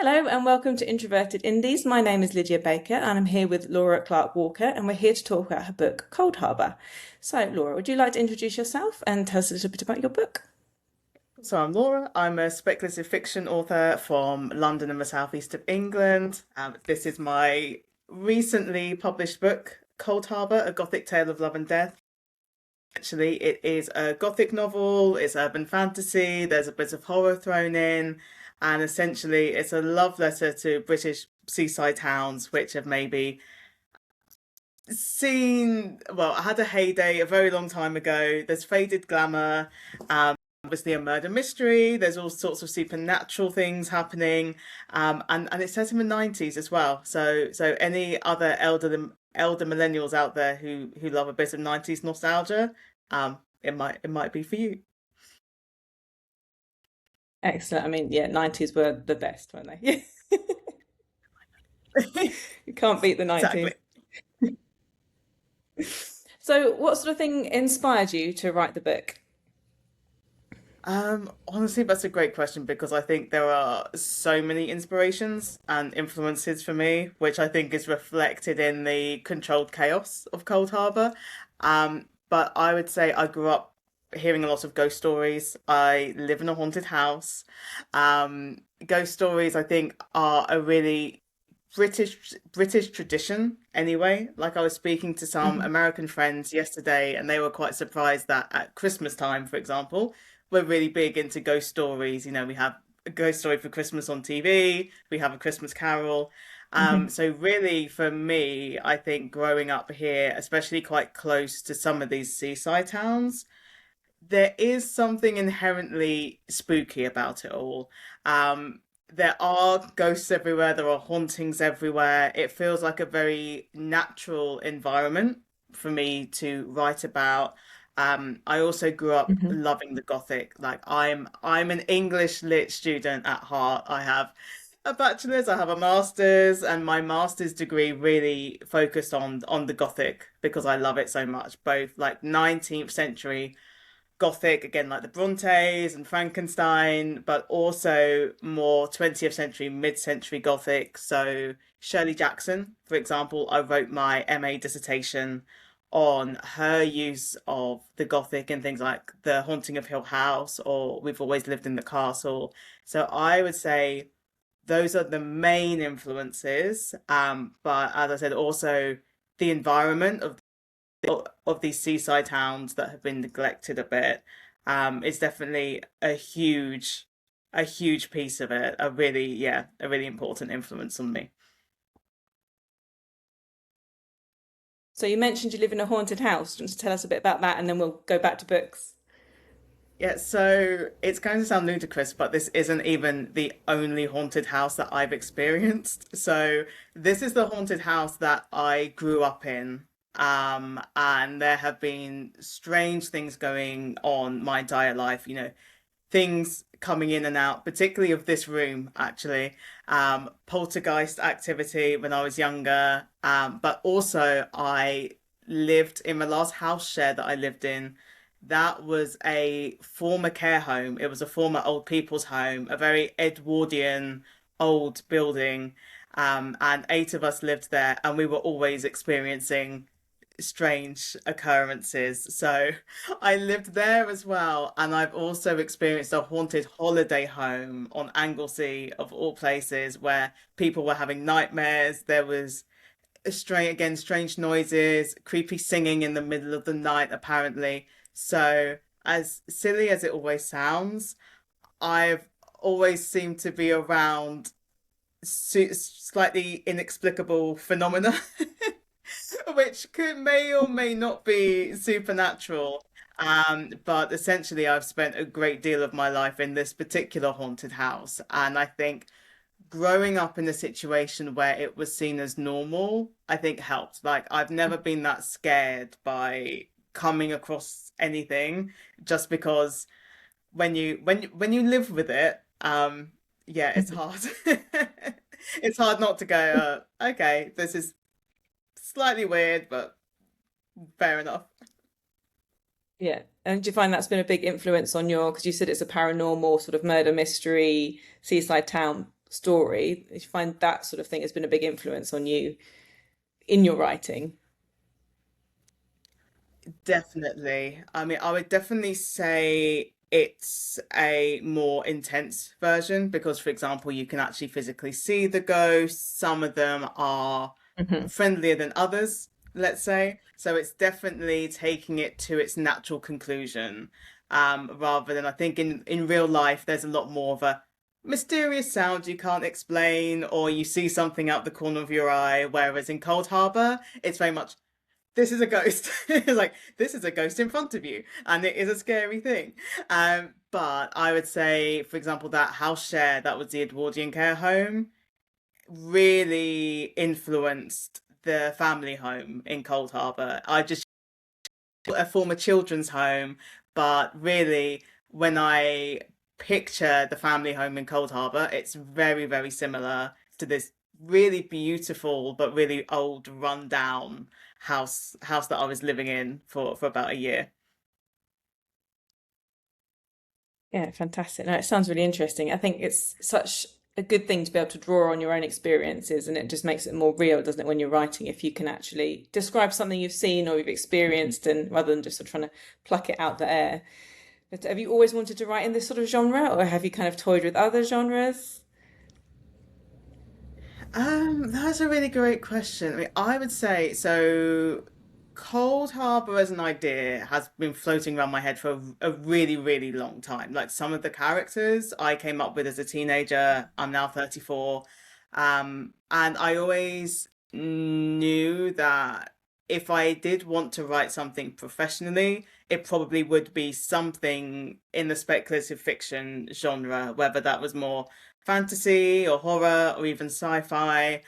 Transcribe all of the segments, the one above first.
Hello and welcome to Introverted Indies. My name is Lydia Baker and I'm here with Laura Clark Walker and we're here to talk about her book Coldharbour. So, Laura, would you like to introduce yourself and tell us a little bit about your book? So I'm Laura. I'm a speculative fiction author from London and the southeast of England. This is my recently published book, Coldharbour, A Gothic Tale of Love and Death. Actually, it is a Gothic novel, it's urban fantasy, there's a bit of horror thrown in, and essentially it's a love letter to British seaside towns which have maybe I had a heyday a very long time ago. There's faded glamour, obviously a murder mystery. There's all sorts of supernatural things happening, and it's set in the 90s as well. So any other elder millennials out there who love a bit of 90s nostalgia, it might be for you. Excellent. I mean, yeah, 90s were the best, weren't they? You can't beat the Exactly. 90s. So, what sort of thing inspired you to write the book? Honestly, that's a great question because I think there are so many inspirations and influences for me, which I think is reflected in the controlled chaos of Coldharbour. But I would say I grew up hearing a lot of ghost stories. I live in a haunted house. Ghost stories, I think, are a really British tradition anyway. Like I was speaking to some Mhm. American friends yesterday and they were quite surprised that at Christmas time, for example, we're really big into ghost stories. We have a ghost story for Christmas on TV, we have a Christmas Carol. Mhm. So really for me, I think growing up here, especially quite close to some of these seaside towns, there is something inherently spooky about it all. There are ghosts everywhere, there are hauntings everywhere. It feels like a very natural environment for me to write about. I also grew up Mhm. loving the Gothic. Like I'm an English lit student at heart. I have a bachelor's, I have a master's, and my master's degree really focused on the Gothic because I love it so much. Both like 19th century Gothic, again, like the Brontes and Frankenstein, but also more 20th century, mid-century Gothic. So Shirley Jackson, for example, I wrote my MA dissertation on her use of the Gothic in things like The Haunting of Hill House or We've Always Lived in the Castle. So I would say those are the main influences. But as I said, also the environment of these seaside towns that have been neglected a bit is definitely a huge piece of it. A really important influence on me. So, you mentioned you live in a haunted house. Do you want to tell us a bit about that and then we'll go back to books? Yeah, so it's going to sound ludicrous, but this isn't even the only haunted house that I've experienced. So this is the haunted house that I grew up in. And there have been strange things going on my entire life, things coming in and out, particularly of this room, actually. Poltergeist activity when I was younger. But also I lived in the last house share that I lived in. That was a former care home. It was a former old people's home, a very Edwardian old building. And eight of us lived there, and we were always experiencing strange occurrences. So I lived there as well, and I've also experienced a haunted holiday home on Anglesey, of all places, where people were having nightmares. There was strange noises, creepy singing in the middle of the night, apparently. So, as silly as it always sounds, I've always seemed to be around slightly inexplicable phenomena, which may or may not be supernatural. But essentially, I've spent a great deal of my life in this particular haunted house, and I think growing up in a situation where it was seen as normal, I think helped. Like I've never been that scared by coming across anything just because when you live with it, yeah, it's Mhm. hard. It's hard not to go, okay, this is slightly weird, but fair enough. Yeah. And do you find that's been a big influence on your, because you said it's a paranormal sort of murder mystery seaside town. story. You find that sort of thing has been a big influence on you in your writing. Definitely. I mean, I would definitely say it's a more intense version because, for example, you can actually physically see the ghosts. Some of them are Hmm. friendlier than others, let's say. So it's definitely taking it to its natural conclusion, rather than I think in real life, there's a lot more of a mysterious sound you can't explain, or you see something out the corner of your eye. Whereas in Coldharbour, it's very much this is a ghost. It's like this is a ghost in front of you, and it is a scary thing. But I would say, for example, that house share that was the Edwardian care home really influenced the family home in Coldharbour. I just a former children's home, but really, when I picture the family home in Coldharbour, it's very, very similar to this really beautiful but really old, run-down house that I was living in for about a year. Yeah, fantastic. No, it sounds really interesting. I think it's such a good thing to be able to draw on your own experiences, and it just makes it more real, doesn't it, when you're writing, if you can actually describe something you've seen or you've experienced, and rather than just sort of trying to pluck it out the air. But have you always wanted to write in this sort of genre, or have you kind of toyed with other genres? That's a really great question. I mean, I would say so. Cold Harbor as an idea has been floating around my head for a really, really long time. Like some of the characters I came up with as a teenager. I'm now 34. And I always knew that if I did want to write something professionally, it probably would be something in the speculative fiction genre, whether that was more fantasy or horror or even sci-fi.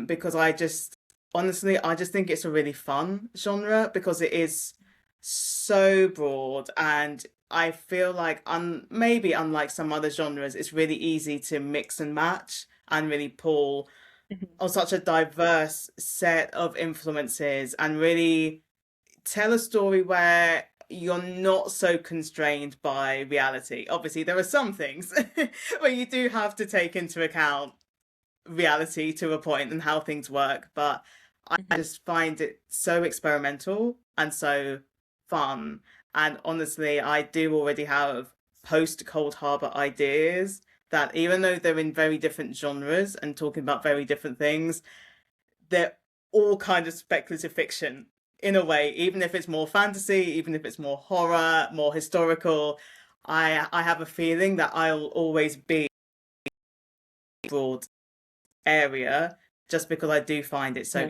Because I just honestly, I just think it's a really fun genre because it is so broad, and I feel like maybe unlike some other genres, it's really easy to mix and match and really pull Mhm. on such a diverse set of influences and really tell a story where you're not so constrained by reality. Obviously, there are some things where you do have to take into account reality to a point and how things work, but I Mhm. just find it so experimental and so fun. And honestly, I do already have post Cold Harbor ideas that even though they're in very different genres and talking about very different things, they're all kind of speculative fiction in a way, even if it's more fantasy, even if it's more horror, more historical. I have a feeling that I'll always be broad area just because I do find it so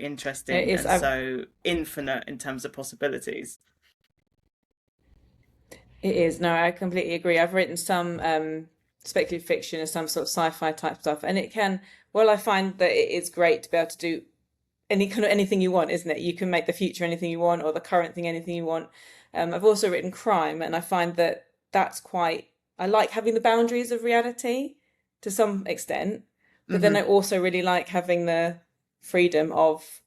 Yeah, it interesting is. and so infinite in terms of possibilities. It is. No, I completely agree. I've written some speculative fiction and some sort of sci-fi type stuff, and it can. Well, I find that it is great to be able to do any kind of anything you want, isn't it? You can make the future anything you want, or the current thing anything you want. I've also written crime, and I find that that's quite. I like having the boundaries of reality to some extent, but then I Hmm. also really like having the freedom of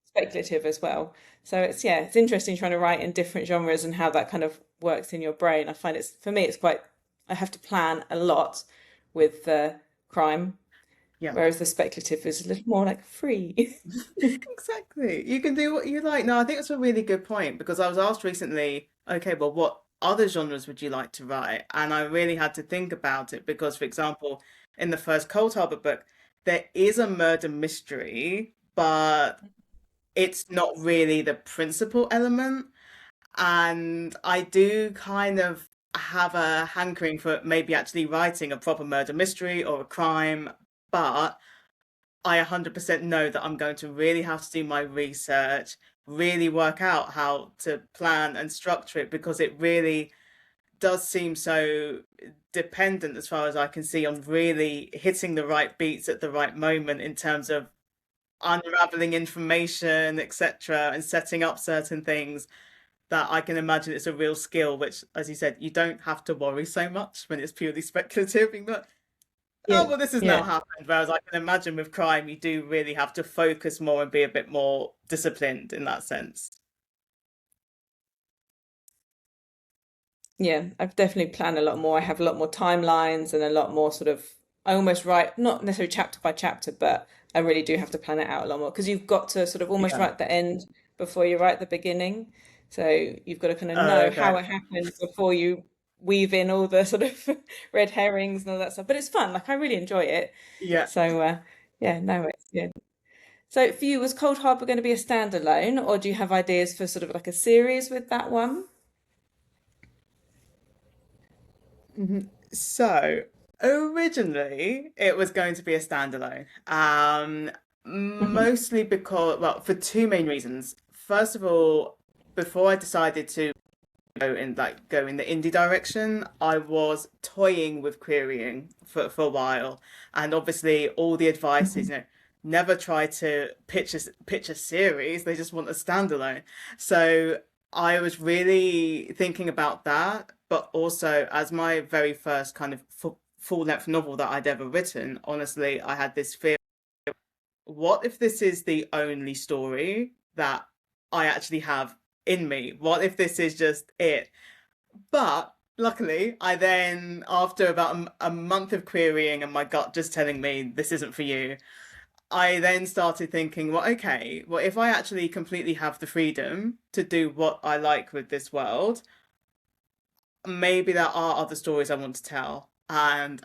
speculative as well. So it's yeah, it's interesting trying to write in different genres and how that kind of works in your brain. I find it's for me, it's quite. I have to plan a lot with the crime, Yeah. whereas the speculative is a little more like free. Exactly. You can do what you like. No, I think that's a really good point because I was asked recently, okay, well, what other genres would you like to write? And I really had to think about it because, for example, in the first Cold Harbor book, there is a murder mystery, but it's not really the principal element. And I do kind of have a hankering for maybe actually writing a proper murder mystery or a crime, but I 100% know that I'm going to really have to do my research, really work out how to plan and structure it because it really does seem so dependent, as far as I can see, on really hitting the right beats at the right moment in terms of unraveling information, etc., and setting up certain things that I can imagine it's a real skill, which, as you said, you don't have to worry so much when it's purely speculative. But Yeah, oh, well, this has now yeah, happened. Whereas I can imagine with crime, you do really have to focus more and be a bit more disciplined in that sense. yeah. I've definitely planned a lot more. I have a lot more timelines and a lot more sort of I almost write not necessarily chapter by chapter, but I really do have to plan it out a lot more because you've got to sort of almost Yeah. write the end before you write the beginning. So you've got to kind of Oh, know how okay. it happens before you weave in all the sort of red herrings and all that stuff. But it's fun. Like I really enjoy it. Yeah. So yeah, no, it's yeah. So for you, was Cold Harbour going to be a standalone, or do you have ideas for sort of like a series with that one? So originally it was going to be a standalone. Hmm. Mostly because, well, for two main reasons. First of all, before I decided to go in the indie direction, I was toying with querying for a while, and obviously all the advice is, Hmm. never try to pitch a series. They just want a standalone. So I was really thinking about that, but also as my very first kind of full length novel that I'd ever written, honestly, I had this fear: what if this is the only story that I actually have in me? What if this is just it? But luckily, I then, after about a month of querying and my gut just telling me this isn't for you, I then started thinking, well, okay, well, if I actually completely have the freedom to do what I like with this world, maybe there are other stories I want to tell. And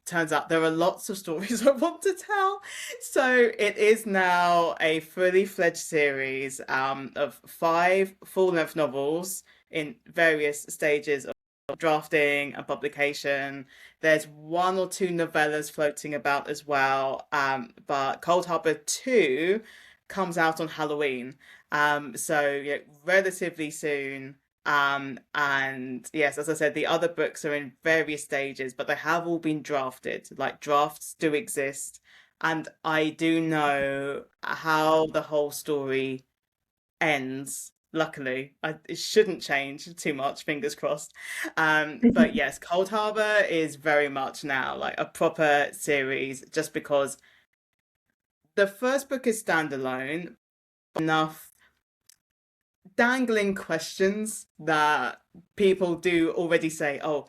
turns out there are lots of stories I want to tell. So it is now a fully fledged series of five full length novels in various stages of drafting and publication. There's one or two novellas floating about as well. But Cold Harbour 2 comes out on Halloween. So yeah, relatively soon. And yes, as I said, the other books are in various stages, but they have all been drafted. Like drafts do exist, and I do know how the whole story ends. Luckily, it shouldn't change too much, fingers crossed. But yes, Cold Harbour is very much now like a proper series, just because the first book is standalone enough dangling questions that people do already say, oh,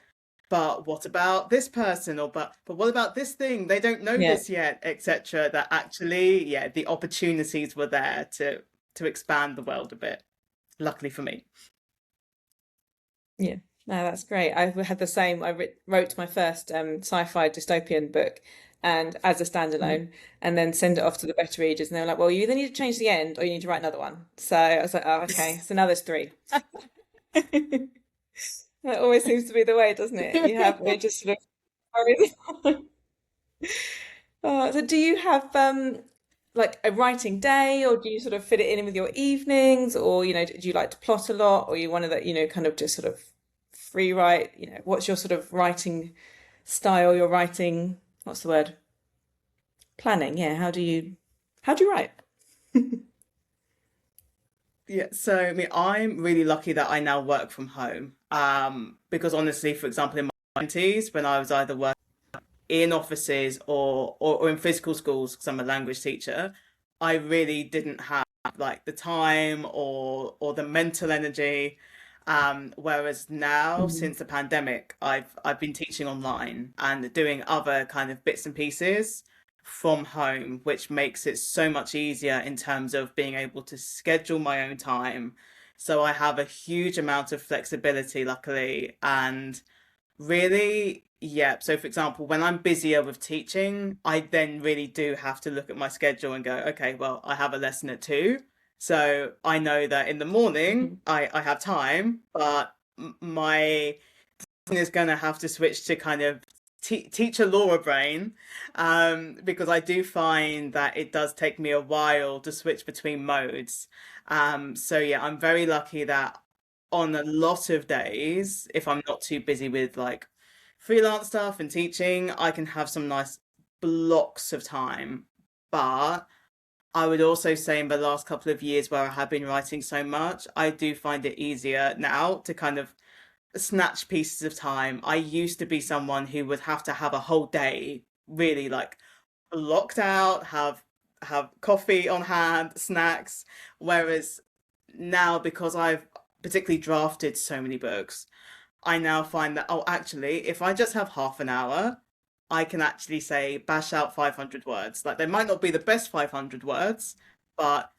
but what about this person? Or but what about this thing? They don't know Yeah, this yet, etc. That actually, yeah, the opportunities were there to expand the world a bit. Luckily for me. yeah. No, that's great. I had the same. Wrote my first sci-fi dystopian book, and as a Mhm. standalone, and then send it off to the better readers, and they were like, "Well, you either need to change the end, or you need to write another one." So I was like, "Oh, okay." So now there's three. That always seems to be the way, doesn't it? It just sort of carries on. So do you have like a writing day, or do you sort of fit it in with your evenings, or do you like to plot a lot, or you one of the kind of just sort of free write? What's your sort of writing style? Your writing, what's the word? Planning. Yeah. How do you write? Yeah, so I mean, I'm really lucky that I now work from home. Because honestly, for example, in my 20s, when I was either working in offices or in physical schools, because I'm a language teacher, I really didn't have like the time or the mental energy. Whereas now, Mhm. since the pandemic, I've been teaching online and doing other kind of bits and pieces from home, which makes it so much easier in terms of being able to schedule my own time. So I have a huge amount of flexibility, luckily, and really, yeah. So, for example, when I'm busier with teaching, I then really do have to look at my schedule and go, okay, well, I have a lesson at 2. So I know that in the morning Mhm. I have time, but my brain is going to have to switch to kind of teacher Laura brain, because I do find that it does take me a while to switch between modes. So yeah, I'm very lucky that on a lot of days, if I'm not too busy with like freelance stuff and teaching, I can have some nice blocks of time. But I would also say in the last couple of years where I have been writing so much, I do find it easier now to kind of snatch pieces of time. I used to be someone who would have to have a whole day really like blocked out, have coffee on hand, snacks, whereas now, because I've particularly drafted so many books, I now find that, oh, actually, if I just have half an hour, I can actually say bash out 500 words. Like they might not be the best 500 words, but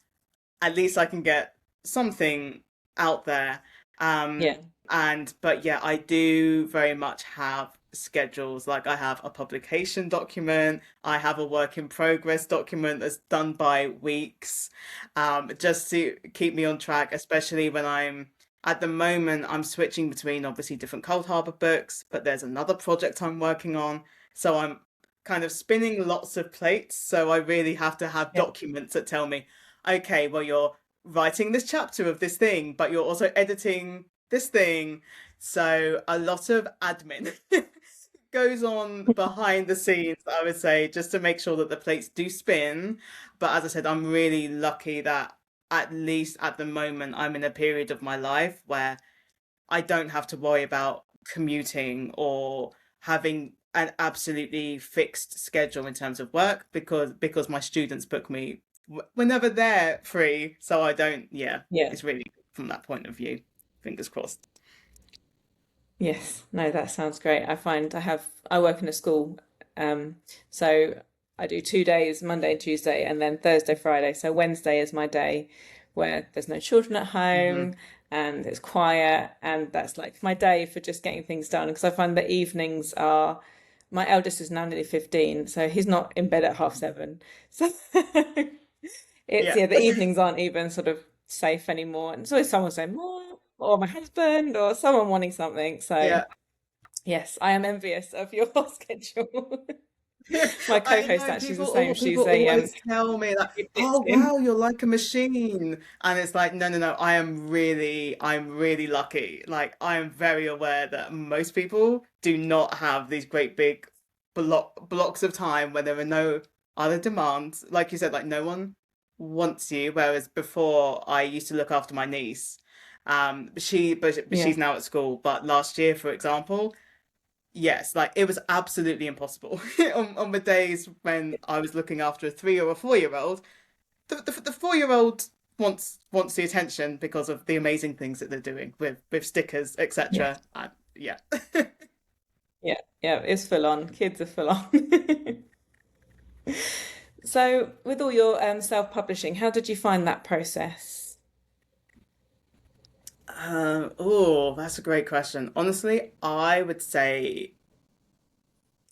at least I can get something out there. Yeah. And but yeah, I do very much have schedules. Like I have a publication document, I have a work in progress document that's done by weeks, just to keep me on track, especially when I'm at the moment I'm switching between obviously different Coldharbour books, but there's another project I'm working on. So I'm kind of spinning lots of plates. So I really have to have Yeah. documents that tell me, okay, well, you're writing this chapter of this thing, but you're also editing this thing. So a lot of admin goes on behind the scenes, I would say, just to make sure that the plates do spin. But as I said, I'm really lucky that at least at the moment, I'm in a period of my life where I don't have to worry about commuting or having an absolutely fixed schedule in terms of work because my students book me whenever they're free. So I don't, yeah, Yeah. it's really from that point of view. Fingers crossed. Yes, no, that sounds great. I work in a school, so I do 2 days, Monday and Tuesday, and then Thursday, Friday. So Wednesday is my day where there's no children at Hmm. home and it's quiet, and that's like my day for just getting things done. Because I find the evenings are, my eldest is now nearly 15, so he's not in bed at 7:30. So it's, Yeah. yeah, the evenings aren't even sort of safe anymore. And it's always someone saying, "Mom," or my husband, or someone wanting something. So Yeah. yes, I am envious of your schedule. My I co-host know actually is people the same. people She's a always tell me that, oh in. wow, you're like a machine. And it's like, no, no, no, I'm really lucky. Like I am very aware that most people do not have these great big blocks of time where there are no other demands. Like you said, like no one wants you. Whereas before I used to look after my niece. But Yeah, she's now at school. But last year, for example, yes, like it was absolutely impossible on the days when I was looking after a 3 or a 4 year old. The 4 year old wants the attention because of the amazing things that they're doing with stickers, yeah, etc. Yeah. yeah, yeah. It's full on. Kids are full on. So, with all your self-publishing, how did you find that process? Oh, that's a great question. Honestly, I would say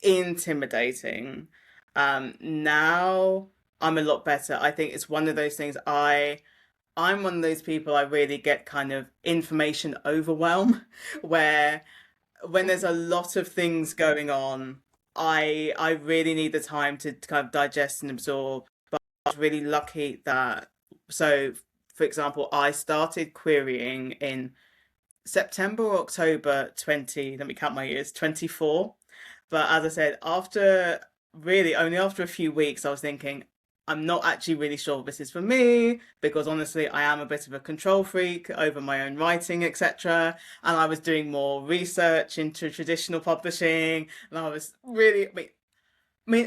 intimidating. Now I'm a lot better. I think it's one of those things I'm one of those people I really get kind of information overwhelm where when there's a lot of things going on, I really need the time to kind of digest and absorb. But I was really lucky that so for example, I started querying in September or October 20, let me count my years, 24. But as I said, after really only after a few weeks, I was thinking, I'm not actually really sure this is for me because honestly, I am a bit of a control freak over my own writing, etc. And I was doing more research into traditional publishing, and I was really,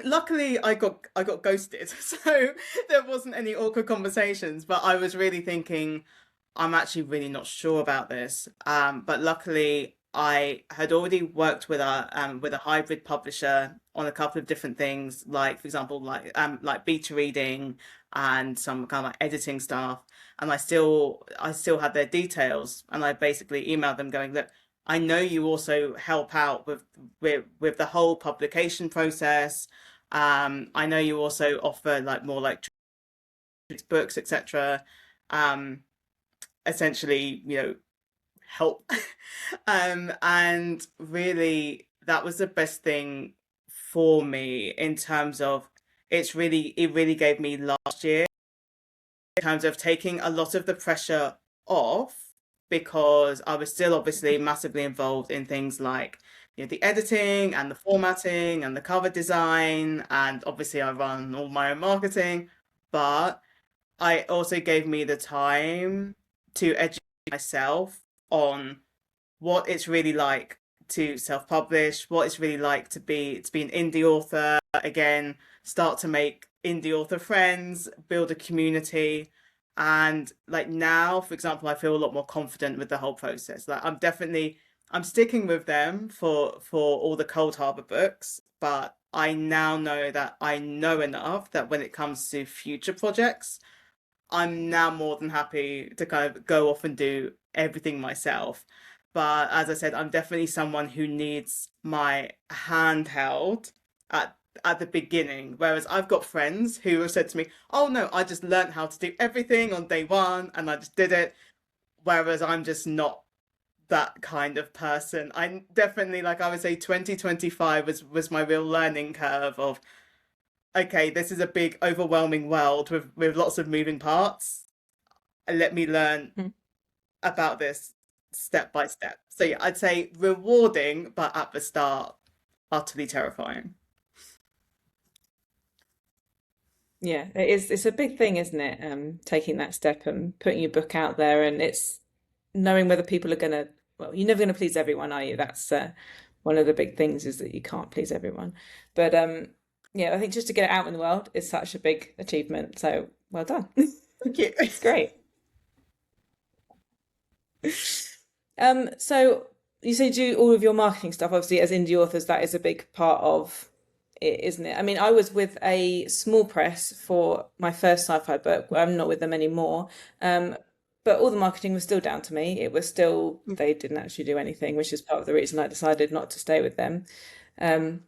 luckily I got ghosted, so there wasn't any awkward conversations. But I was really thinking, I'm actually really not sure about this. But luckily I had already worked with a hybrid publisher on a couple of different things, like for example, like beta reading and some kind of like editing stuff. And I still had their details, and I basically emailed them going, look, I know you also help out with the whole publication process. I know you also offer like more like books, etc. Um, essentially, help. And really, that was the best thing for me in terms of it really gave me last year in terms of taking a lot of the pressure off because I was still obviously massively involved in things like the editing and the formatting and the cover design, and obviously I run all my own marketing, but I also gave me the time to educate myself on what it's really like to self-publish, what it's really like to be an indie author again, start to make indie author friends, build a community. And like now, for example, I feel a lot more confident with the whole process. Like I'm sticking with them for all the Coldharbour books, but I now know that I know enough that when it comes to future projects, I'm now more than happy to kind of go off and do everything myself. But as I said, I'm definitely someone who needs my hand held at the beginning. Whereas I've got friends who have said to me, "Oh no, I just learned how to do everything on day one and I just did it." Whereas I'm just not that kind of person. I definitely, like I would say, 2025 was my real learning curve of, okay, this is a big overwhelming world with lots of moving parts. Let me learn Mhm. about this step by step. So yeah, I'd say rewarding, but at the start, utterly terrifying. Yeah, it is. It's a big thing, isn't it? Taking that step and putting your book out there, and it's knowing whether people are gonna. Well, you're never gonna please everyone, are you? That's one of the big things is that you can't please everyone. But yeah, I think just to get it out in the world is such a big achievement. So well done. Thank you. It's great. So you say do all of your marketing stuff. Obviously, as indie authors, that is a big part of it, isn't it? I mean, I was with a small press for my first sci-fi book. I'm not with them anymore. Um, but all the marketing was still down to me. It was still, they didn't actually do anything, which is part of the reason I decided not to stay with them. Um,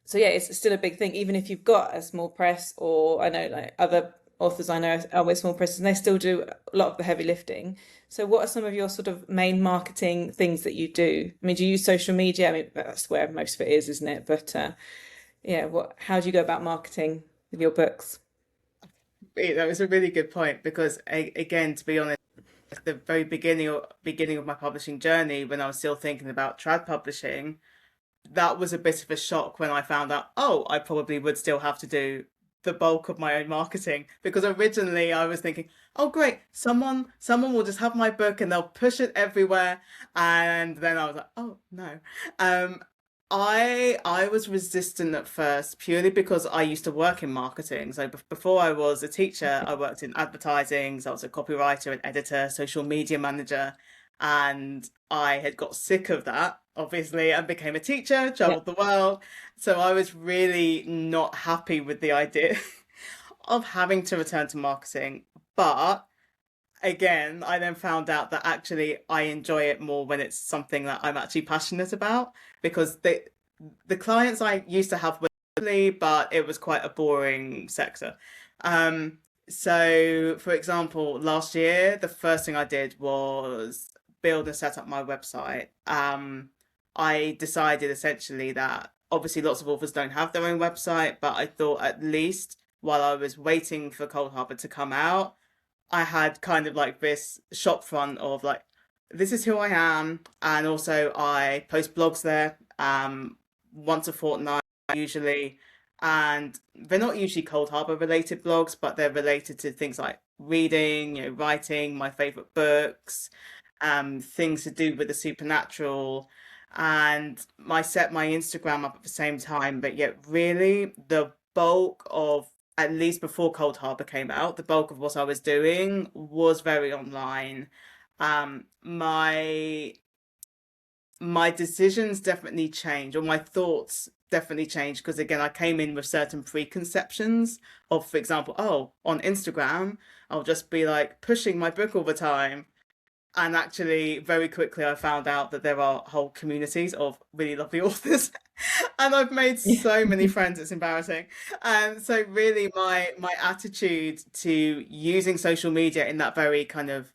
so yeah, it's still a big thing. Even if you've got a small press, or I know like other authors I know are with small presses, and they still do a lot of the heavy lifting. So what are some of your sort of main marketing things that you do? I mean, do you use social media? I mean, that's where most of it is, isn't it? But yeah, how do you go about marketing with your books? That was a really good point because, again, to be honest, at the very beginning of my publishing journey, when I was still thinking about trad publishing, that was a bit of a shock when I found out, oh, I probably would still have to do the bulk of my own marketing because originally I was thinking, oh great, someone will just have my book and they'll push it everywhere. And then I was like, oh no. Um I was resistant at first purely because I used to work in marketing. So before I was a teacher, I worked in advertising. So I was a copywriter, an editor, social media manager, and I had got sick of that, obviously, and became a teacher, Yeah. traveled the world. So I was really not happy with the idea of having to return to marketing. But again, I then found out that actually I enjoy it more when it's something that I'm actually passionate about because the clients I used to have were lovely, but it was quite a boring sector. Um, so for example, last year, the first thing I did was build and set up my website. I decided essentially that obviously lots of authors don't have their own website, but I thought at least while I was waiting for Coldharbour to come out, I had kind of like this shop front of like, this is who I am, and also I post blogs there, once a fortnight usually, and they're not usually Coldharbour related blogs, but they're related to things like reading, writing, my favorite books, things to do with the supernatural, and I set my Instagram up at the same time, but yet really the bulk of at least before Coldharbour came out, the bulk of what I was doing was very online. My decisions definitely changed, or my thoughts definitely changed, because again, I came in with certain preconceptions of, for example, oh, on Instagram, I'll just be like pushing my book all the time. And actually, very quickly, I found out that there are whole communities of really lovely authors, and I've made Yeah. so many friends. It's embarrassing. And so, really, my attitude to using social media in that very kind of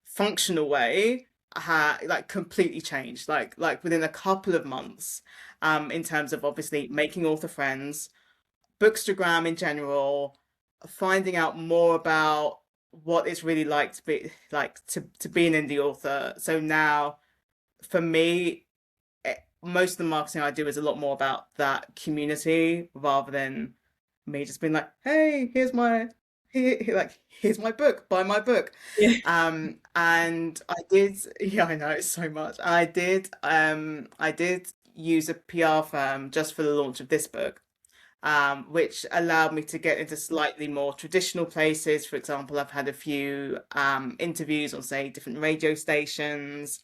functional way like completely changed. Like within a couple of months, in terms of obviously making author friends, Bookstagram in general, finding out more about what it's really like to be to be an indie author. So now, for me, most of the marketing I do is a lot more about that community rather than me just being like, "Hey, here's my book, buy my book." Yeah. And I did, yeah, I know it's so much. I did use a PR firm just for the launch of this book, which allowed me to get into slightly more traditional places. For example, I've had a few interviews on, say, different radio stations,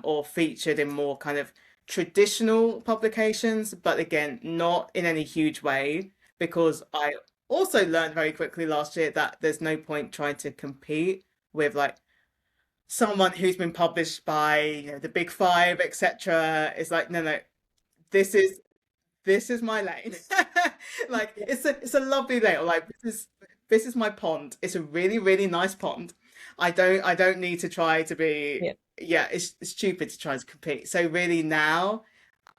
or featured in more kind of traditional publications, but again, not in any huge way, because I also learned very quickly last year that there's no point trying to compete with like someone who's been published by, the big five, etc. It's like, no, no, this is this is my lane. Like it's a lovely lane. Like this is my pond. It's a really, really nice pond. I don't need to try to be, Yeah. yeah, it's stupid to try to compete. So really now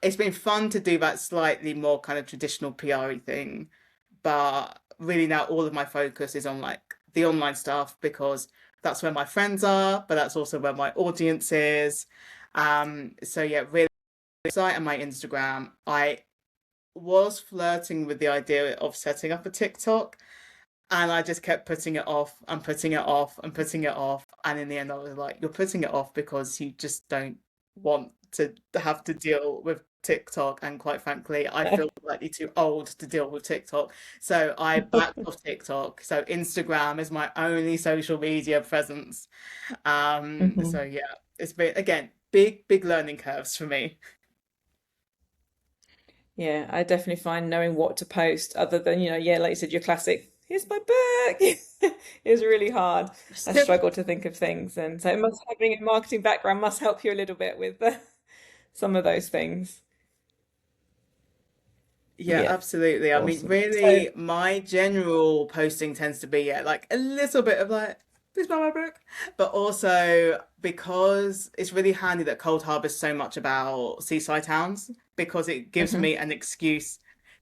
it's been fun to do that slightly more kind of traditional PR thing. But really now all of my focus is on like the online stuff because that's where my friends are, but that's also where my audience is. So yeah, really website and my Instagram. I was flirting with the idea of setting up a TikTok, and I just kept putting it off and putting it off and putting it off. And in the end, I was like, you're putting it off because you just don't want to have to deal with TikTok. And quite frankly, I feel slightly too old to deal with TikTok. So I backed off TikTok. So Instagram is my only social media presence. So Hmm. yeah, it's been, again, big, big learning curves for me. Yeah, I definitely find knowing what to post other than, yeah, like you said, your classic, here's my book is really hard. I struggle to think of things. And so it must having a marketing background must help you a little bit with some of those things. Yeah, Yeah, absolutely. I mean, awesome. So, really, my general posting tends to be, yeah, like a little bit of like, please buy my book. But also because it's really handy that Coldharbour is so much about seaside towns because it gives mhm. me an excuse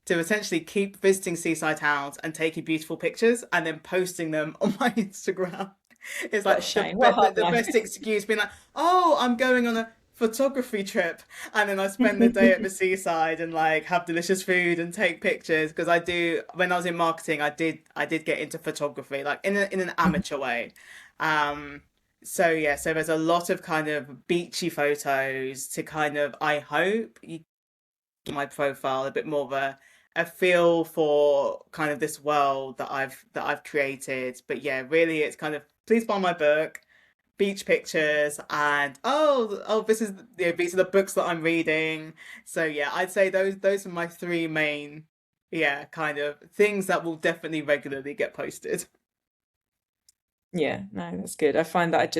to essentially keep visiting seaside towns and taking beautiful pictures and then posting them on my Instagram. It's What a like the, shame. What a be- the hard the life. best excuse being like, oh, I'm going on a photography trip, and then I spend the day at the seaside and like have delicious food and take pictures because I do. When I was in marketing, I did get into photography like in an amateur way. Um, so yeah, so there's a lot of kind of beachy photos to kind of, I hope you get my profile a bit more of a feel for kind of this world that I've created. But yeah, really it's kind of please buy my book, beach pictures, and oh this is, these are the books that I'm reading. So yeah, I'd say those are my three main, yeah, kind of things that will definitely regularly get posted. Yeah, no, that's good. I find that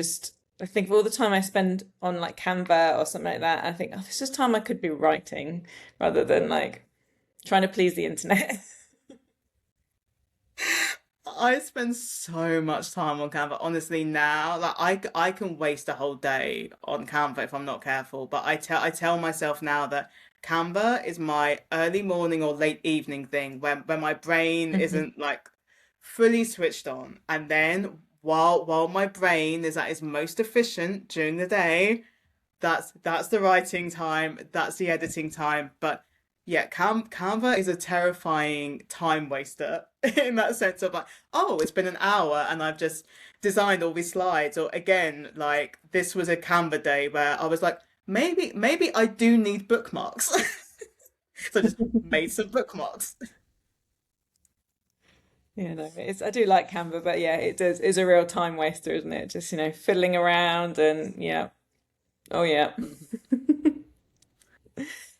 I think of all the time I spend on like Canva or something like that. I think, oh, this is time I could be writing rather than like trying to please the internet. I spend so much time on Canva. Honestly, now, like I can waste a whole day on Canva if I'm not careful. But I tell myself now that Canva is my early morning or late evening thing when my brain Mhm. isn't like fully switched on. And then while my brain is at its most efficient during the day, that's the writing time, that's the editing time. But yeah, Canva is a terrifying time waster in that sense of like, oh, it's been an hour and I've just designed all these slides. Or again, like this was a Canva day where I was like, maybe I do need bookmarks. So I just made some bookmarks. Yeah, no, I do like Canva, but yeah, it does is a real time waster, isn't it? Just, fiddling around and yeah. Oh yeah.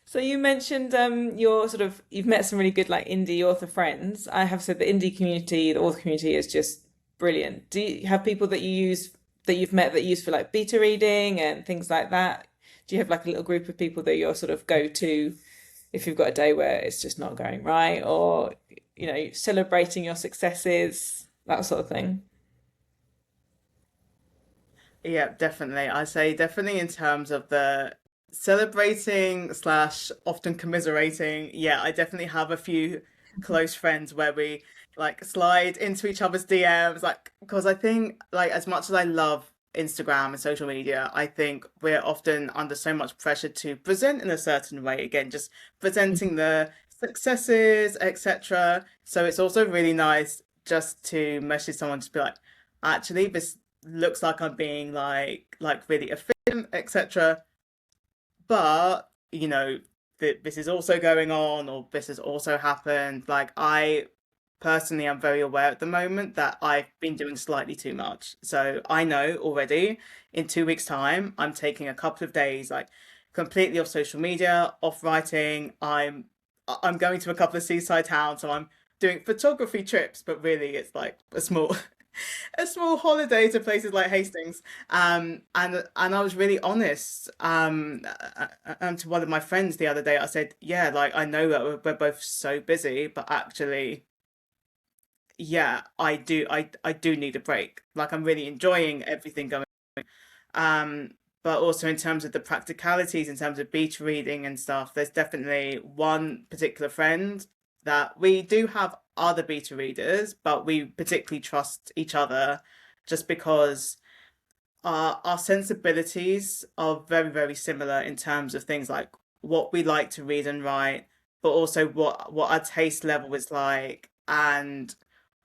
So you mentioned you've met some really good like indie author friends. I have said the indie community, the author community is just brilliant. Do you have people that you use that you've met that you use for like beta reading and things like that? Do you have like a little group of people that you're sort of go to if you've got a day where it's just not going right or celebrating your successes, that sort of thing? Yeah, definitely. I say definitely in terms of the celebrating slash often commiserating. Yeah, I definitely have a few close friends where we like slide into each other's DMs, like because I think like as much as I love Instagram and social media, I think we're often under so much pressure to present in a certain way. Again, just presenting the successes, etc. So it's also really nice just to message someone, just be like, actually, this looks like I'm being like really efficient, etc. But this is also going on, or this has also happened. Like I personally am very aware at the moment that I've been doing slightly too much. So I know already in 2 weeks' time, I'm taking a couple of days, like completely off social media, off writing. I'm going to a couple of seaside towns, so I'm doing photography trips, but really it's like a small a small holiday to places like Hastings. And I was really honest. To one of my friends the other day, I said, "Yeah, like I know that we're both so busy, but actually, yeah, I do need a break. Like I'm really enjoying everything going." Um, but also in terms of the practicalities, in terms of beta reading and stuff, there's definitely one particular friend that we do have other beta readers, but we particularly trust each other just because our sensibilities are very, very similar in terms of things like what we like to read and write, but also what our taste level is like. And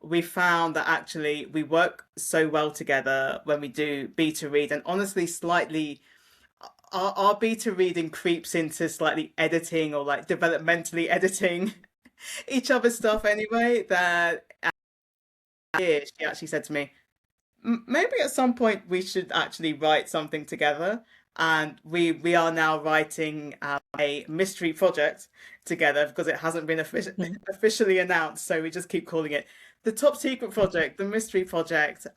we found that actually we work so well together when we do beta read, and honestly, slightly our beta reading creeps into slightly editing or like developmentally editing each other's stuff anyway. That year she actually said to me, maybe at some point we should actually write something together. And we are now writing a mystery project together because it hasn't been officially announced. So we just keep calling it the top secret project, the mystery project.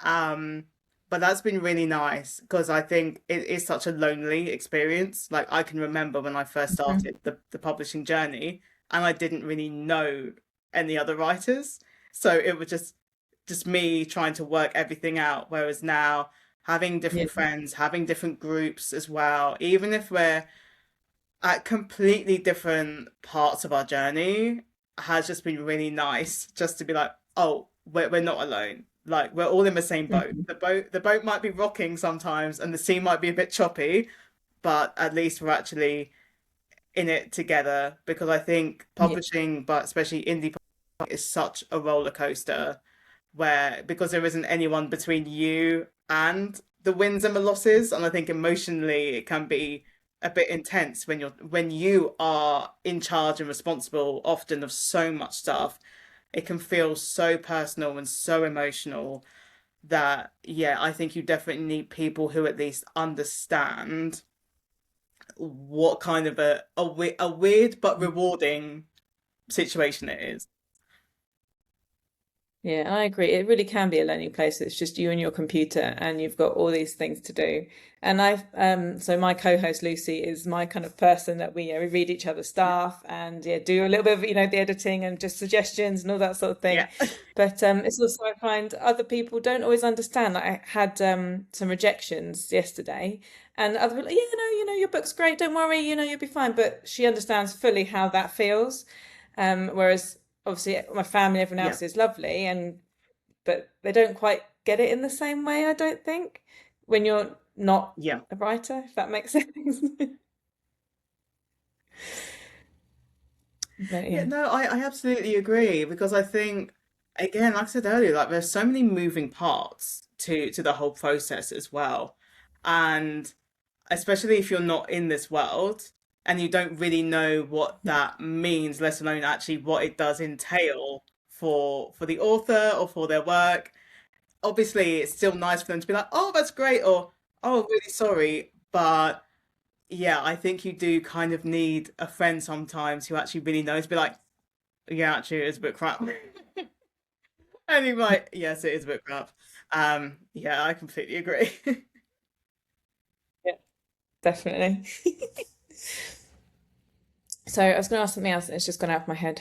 But that's been really nice because I think it is such a lonely experience. Like I can remember when I first Mhm. started the publishing journey and I didn't really know any other writers. So it was just me trying to work everything out. Whereas now, having Yeah. different friends, having different groups as well, even if we're at completely different parts of our journey, has just been really nice just to be like, oh, we're not alone. Like we're all in the same boat. Mhm. The boat might be rocking sometimes and the sea might be a bit choppy, but at least we're actually in it together because I think Yeah. publishing, but especially indie publishing, is such a roller coaster where because there isn't anyone between you and the wins and the losses, and I think emotionally it can be a bit intense when you are in charge and responsible often of so much stuff. It can feel so personal and so emotional that yeah, I think you definitely need people who at least understand what kind of a weird but rewarding situation it is. Yeah, I agree. It really can be a lonely place. It's just you and your computer, and you've got all these things to do. And so my co-host Lucy is my kind of person that we read each other's Yeah. stuff and yeah, do a little bit of, the editing and just suggestions and all that sort of thing. Yeah. But it's also I find other people don't always understand. Like I had some rejections yesterday, and other people, yeah, no, your book's great. Don't worry, you'll be fine. But she understands fully how that feels. Whereas obviously my family, everyone Yeah. else is lovely, and but they don't quite get it in the same way, I don't think, when you're not Yeah. a writer, if that makes sense. But Yeah, yeah. no, I absolutely agree because I think again, like I said earlier, like there's so many moving parts to the whole process as well. And especially if you're not in this world and you don't really know what that means, let alone actually what it does entail for the author or for their work. Obviously, it's still nice for them to be like, "Oh, that's great," or "Oh, really sorry," but yeah, I think you do kind of need a friend sometimes who actually really knows, be like, yeah, actually, it is a bit crap. And you're like, yes, it is a bit crap. Yeah, I completely agree. Yeah, definitely. So I was going to ask something else and it's just gone out of my head.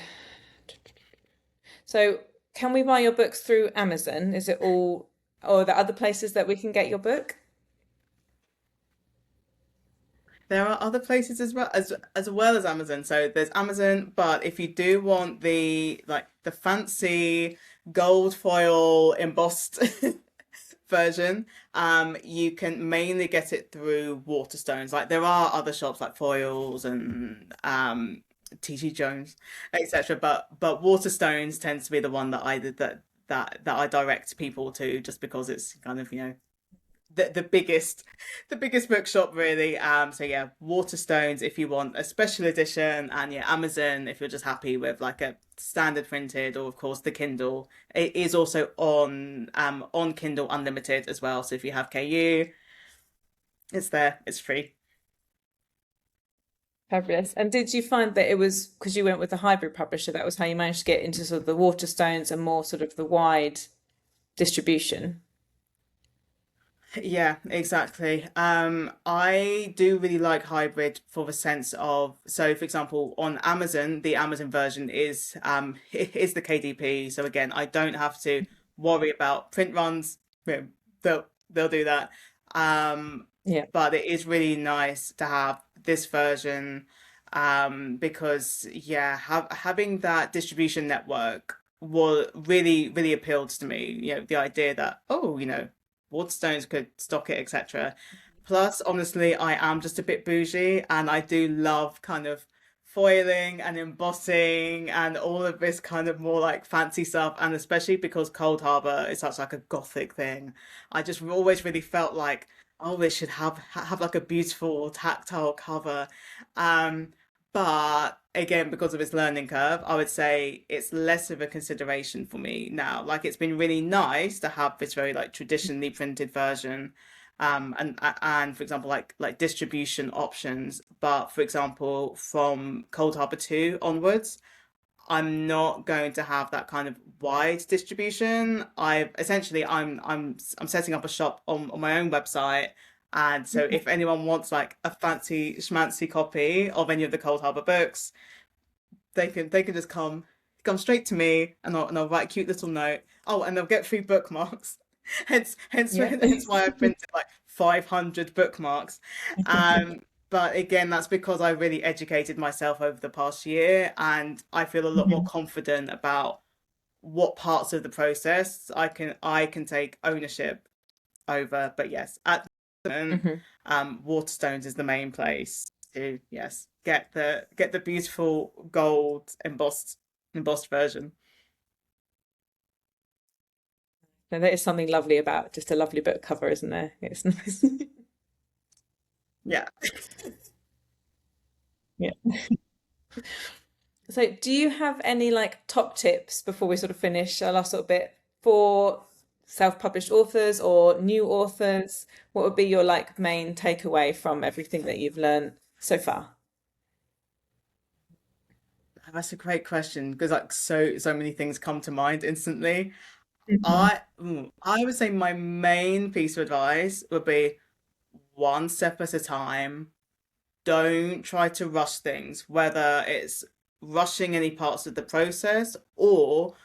So can we buy your books through Amazon? Is it all, or are there other places that we can get your book? There are other places as well as Amazon. So there's Amazon, but if you do want the like the fancy gold foil embossed version, you can mainly get it through Waterstones. Like there are other shops like Foils and TG Jones, etc. But Waterstones tends to be the one that I direct people to just because it's kind of, the biggest bookshop really. So yeah, Waterstones if you want a special edition, and yeah, Amazon if you're just happy with like a standard printed, or of course the Kindle. It is also on Kindle Unlimited as well. So if you have KU, it's there, it's free. Fabulous. And did you find that it was because you went with the hybrid publisher, that was how you managed to get into sort of the Waterstones and more sort of the wide distribution? Yeah, exactly. I do really like hybrid for the sense of, so for example, on Amazon, the Amazon version is is the KDP. So again, I don't have to worry about print runs. You know, they'll do that. Um, Yeah. but it is really nice to have this version because yeah, having that distribution network will really appealed to me. You know, the idea that, oh, you know, Waterstones could stock it, etc. Plus, honestly, I am just a bit bougie and I do love kind of foiling and embossing and all of this kind of more like fancy stuff. And especially because Coldharbour is such like a Gothic thing, I just always really felt like, oh, it should have like a beautiful tactile cover. Um, but again, because of its learning curve, I would say it's less of a consideration for me now. Like it's been really nice to have this very like traditionally printed version, and for example, like distribution options. But for example, from Coldharbour 2 onwards, I'm not going to have that kind of wide distribution. I essentially I'm setting up a shop on my own website. And so if anyone wants like a fancy schmancy copy of any of the Coldharbour books, they can just come straight to me and I'll write a cute little note. Oh, and they'll get free bookmarks. Yeah. Hence why I printed like 500 bookmarks. Um, but again, that's because I really educated myself over the past year, and I feel a lot more Mhm. confident about what parts of the process I can take ownership over. But yes, at the moment, Mhm. Waterstones is the main place to, yes, get the beautiful gold embossed version. And there is something lovely about just a lovely book cover, isn't there? It's nice. Yeah. Yeah. So, do you have any like top tips before we sort of finish our last little bit for self-published authors or new authors? What would be your like main takeaway from everything that you've learned so far? That's a great question because like so many things come to mind instantly. Mhm. I would say my main piece of advice would be one step at a time. Don't try to rush things, whether it's rushing any parts of the process or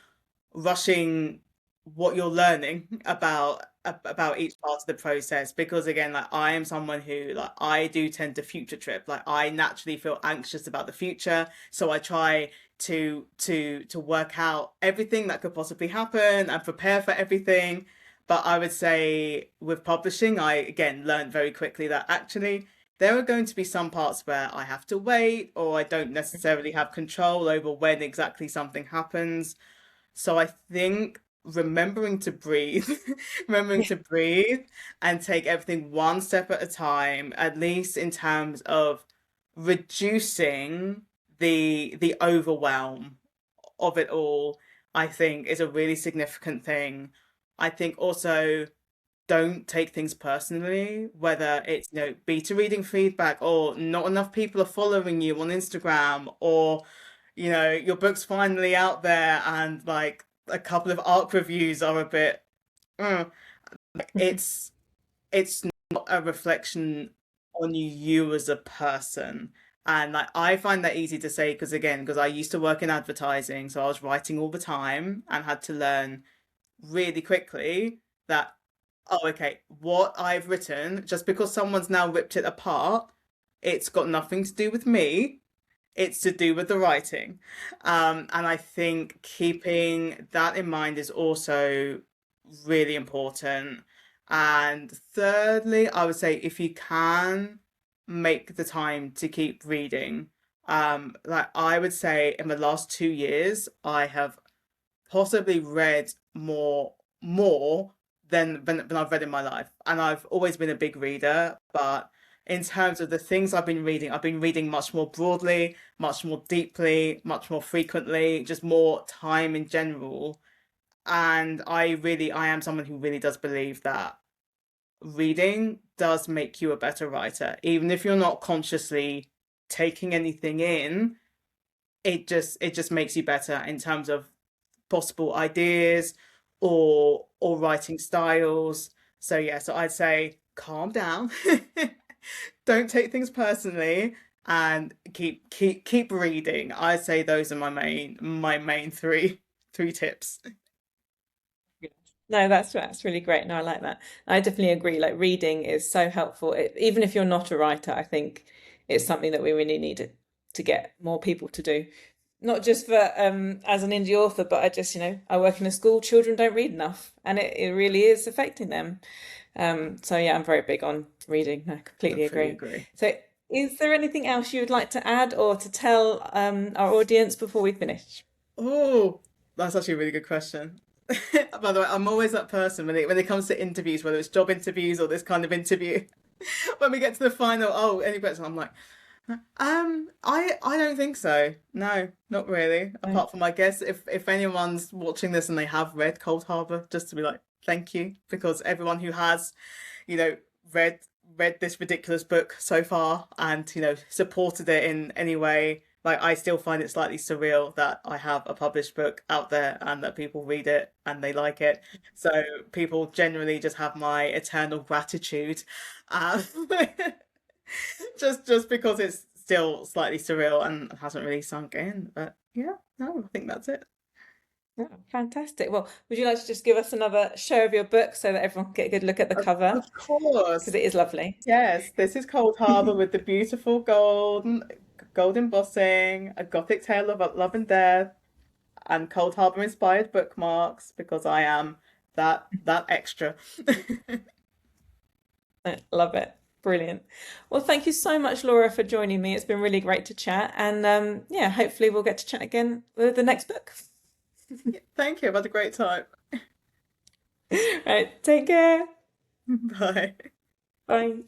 rushing what you're learning about each part of the process. Because again, like I am someone who like I do tend to future trip. Like I naturally feel anxious about the future, so I try to work out everything that could possibly happen and prepare for everything. But I would say with publishing, I again learned very quickly that actually there are going to be some parts where I have to wait or I don't necessarily have control over when exactly something happens. So I think remembering to breathe, remembering Yeah. to breathe and take everything one step at a time, at least in terms of reducing the overwhelm of it all, I think is a really significant thing. I think also don't take things personally, whether it's, you know, beta reading feedback or not enough people are following you on Instagram or, you know, your book's finally out there and like a couple of ARC reviews are a bit, mm. it's it's not a reflection on you as a person. And like I find that easy to say because again, because I used to work in advertising, so I was writing all the time and had to learn really quickly that, oh, okay, what I've written, just because someone's now ripped it apart, it's got nothing to do with me. It's to do with the writing. And I think keeping that in mind is also really important. And thirdly, I would say if you can make the time to keep reading, like I would say in the last 2 years, I have possibly read more than I've read in my life. And I've always been a big reader, but in terms of the things I've been reading much more broadly, much more deeply, much more frequently, just more time in general. And I am someone who really does believe that reading does make you a better writer, even if you're not consciously taking anything in, it just makes you better in terms of possible ideas or writing styles. So yeah, so I'd say calm down, don't take things personally, and keep reading. I'd say those are my main three tips. No, that's really great. No, I like that. I definitely agree. Like reading is so helpful. Even if you're not a writer, I think it's something that we really need to get more people to do. Not just for as an indie author, but I just, I work in a school, children don't read enough, and it really is affecting them. So yeah, I'm very big on reading. I I completely fully agree. agree. So is there anything else you would like to add or to tell our audience before we finish? Oh, that's actually a really good question. By the way, I'm always that person when it comes to interviews, whether it's job interviews or this kind of interview. When we get to the final, oh, any question, I'm like, I don't think so. No, not really. No. Apart from, I guess, if anyone's watching this and they have read Coldharbour, just to be like, thank you, because everyone who has, you know, read read this ridiculous book so far and supported it in any way. Like, I still find it slightly surreal that I have a published book out there and that people read it and they like it. So people generally just have my eternal gratitude. Um, just because it's still slightly surreal and hasn't really sunk in. But yeah, no, I think that's it. Oh, fantastic. Well, would you like to just give us another show of your book so that everyone can get a good look at the cover? Of Because course. it is lovely. Yes, this is Coldharbour with the beautiful gold embossing, a Gothic tale of love and death, and Coldharbour inspired bookmarks because I am that extra. I love it. Brilliant. Well, thank you so much, Laura, for joining me. It's been really great to chat. And yeah, hopefully we'll get to chat again with the next book. Thank you. I've had a great time. Right, take care. Bye. Bye.